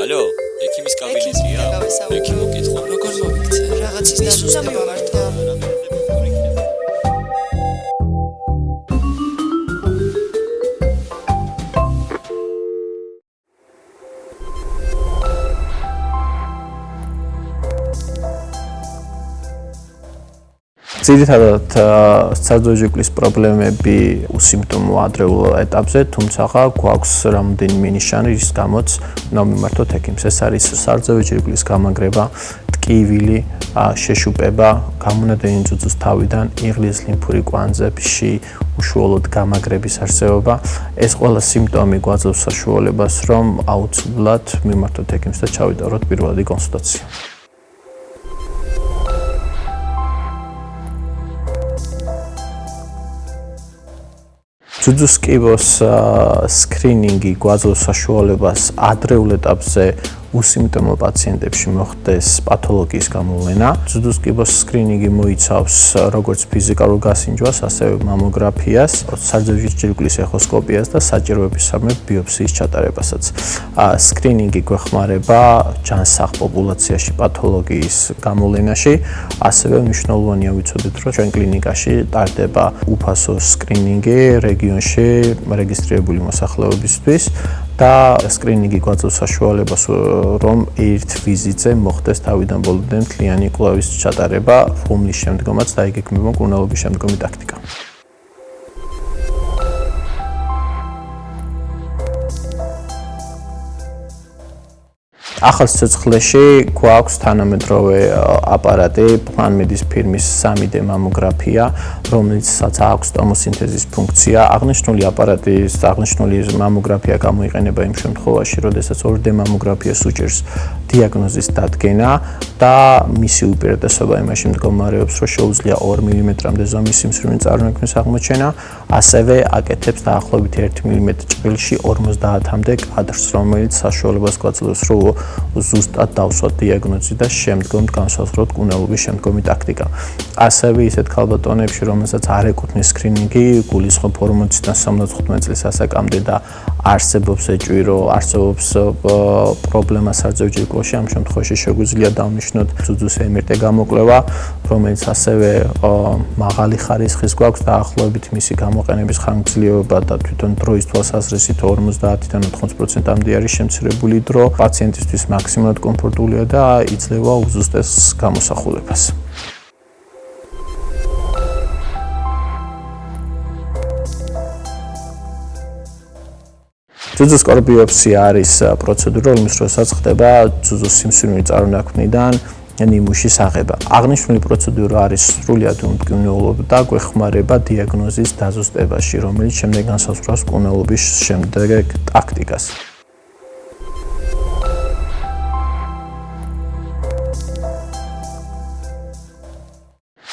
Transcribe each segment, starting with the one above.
ალო, ექიმის კაბინეტია? ექიმ მოკითხო. როგორ მოვიქცე? რაღაცის დაზუსტება მართლა. ძირითადად საძოჯიკლის პრობლემები უსიმპტომო ადრეულ ეტაპზე, თუმცა გვაქვს რამდენიმე ნიშანი, რის გამოც უნდა მიმართოთ ექიმს. ეს არის საძოჯიკლის გამაგრება, ტკივილი, შეშუპება, გამონადენი ძუძუს თავიდან, იღლის ლიმფური კვანძებში უშუალოდ გამაგრების არსებობა. ეს ყველა სიმპტომი გვაძლევს საშუალებას, რომ აუცილებლად მიმართოთ ექიმს და ჩავიტაროთ პირველადი კონსულტაცია. ძუძუს კიბოს სკრინინგი გვაძლევს საშუალებას ადრეულ ეტაპზე უსიმპტომო პაციენტებში მოხდეს პათოლოგიის გამოვლენა. ძუძუს კიბოს სკრინინგი მოიცავს როგორც ფიზიკალურ გასინჯვას, ასევე მამოგრაფიას, საძოჯიკლის ეხოსკოპიას და საჭიროებისამებრ ბიოპსიის ჩატარებასაც. სკრინინგი გვეხმარება ჯანსაღ პოპულაციაში პათოლოგიის გამოვლენაში, ასევე მნიშვნელოვანია ვიცოდეთ, რომ ჩვენ კლინიკაში ტარდება უფასო სკრინინგი რეგიონში რეგისტრირებული მოსახლეობისთვის და სკრინინგი გვაძლევს საშუალებას, რომ ერთ ვიზიტზე მოხდეს თავიდან ბოლომდე მთლიანი კვლევის ჩატარება, რომლის შემდგომაც დაიგეგმება მკურნალობის შემდგომი ტაქტიკა. ახალ სიცოცხლეში გვაქვს თანამედროვე აპარატი, პლანმედის ფირმის 3D მამოგრაფია, რომელსაც აქვს ტომოსინთეზის ფუნქცია. აღნიშნული აპარატის აღნიშნული მამოგრაფია გამოიყენება იმ შემთხვევაში, როდესაც 2D მამოგრაფიას უჭერს დიაგნოზის დადგენა და მისი უპირატესობა იმაში მდგომარეობს, რომ შეუძლია 2 მმ-მდე ზომის სიმსივნის წარმოქმნის აღმოჩენა, ასევე აკეთებს დაახლოებით 1 მმ ჭრილში 50-მდე კადრს, რომელიც საშუალებას გვაძლევს, რომ ზუსტად დავსვათ დიაგნოზი და შემდგომ განსაზღვროთ მკურნალობის შემდგომი ტაქტიკა. ასევე ისეთ ქალბატონებში, რომელსაც არ ეკუთვნის სკრინინგი, გულისხმობ 40-დან 75 წლის ასაკამდე და არსებობს ეჭვირო, არსებობს პრობლემა საძოჯიკლოში, ამ შემთხვევაში შეგვიძლია დავნიშნოთ ძუძუს MRT გამოკვლევა, რომელიც ასევე მაღალი ხარისხის გვაქვს, დაახლოებით მისი გამოყენების ხანგრძლივობა და თვითონ დროის თვალსაზრისით 50-დან 80%-მდე არის შემცირებული დრო, პაციენტისთვის მაქსიმალურად კომფორტულია და იძლევა უზუსტეს გამოსახულებას. ძუძუს კორბიოპსია არის პროცედურა, რომლის დროსაც ხდება ძუძუს სიმსივნის წარმონაქმნიდან ნიმუშის აღება. აღნიშნული პროცედურა არის სრულიად უმტკივნეულობა და გვეხმარება დიაგნოზის დაზუსტებაში, რომელიც შემდეგ განსაზღვრავს მკურნალობის შემდეგ ტაქტიკას.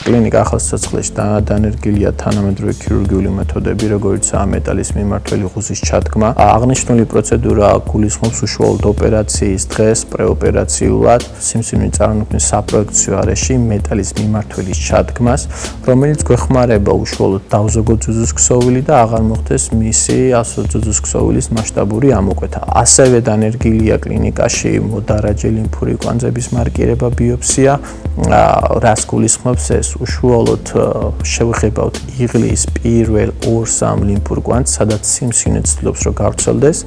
კლინიკა ახალ სიცოცხლეში დანერგილია თანამედროვე ქირურგიული მეთოდები, როგორიცაა მეტალის მიმართველი ღუზის ჩადგმა. აღნიშნული პროცედურა გულისხმობს უშუალოდ ოპერაციის დღეს პრეოპერაციულად სიმსივნის წარმოქმნის საპროექციო არეში მეტალის მიმართველის ჩადგმას, რომელიც გვეხმარება უშუალოდ დავზოგოთ ძუძუს ქსოვილი და აღარ მოხდეს მისი ძუძუს ქსოვილის მასშტაბური ამოკვეთა. ასევე დანერგილია კლინიკაში მოდარაჯე ლიმფური კვანძების მარკირება ბიოპსია, რას გულისხმობს ეს უშუალოდ შევეხებავთ იღლის პირველ 2-3 ლიმფურ კვანძს, სადაც სიმსივნე ცდილობს რომ გავრცელდეს,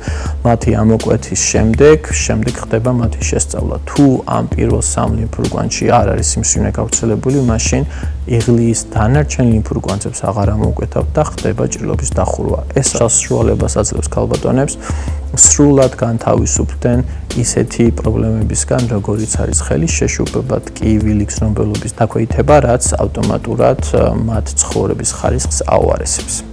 მათი ამოკვეთის შემდეგ ხდება მათი შესწავლა. თუ ამ პირველ 3 ლიმფურ კვანძში არ არის სიმსივნე გავრცელებული, მაშინ იღლის დანარჩენ ლიმფურ კვანძებს აღარ ამოკვეთავთ და ხდება ჭრილობის დახურვა. ეს საშუალებას აძლევს ქალბატონებს სრულად განთავისუფლდნენ ისეთი პრობლემებისგან, როგორიც არის ხელის შეშუპება, ტკივილი, გრძნობელობის დაქვეითება, რაც ავტომატურად მათ ცხოვრების ხარისხს აუარესებს.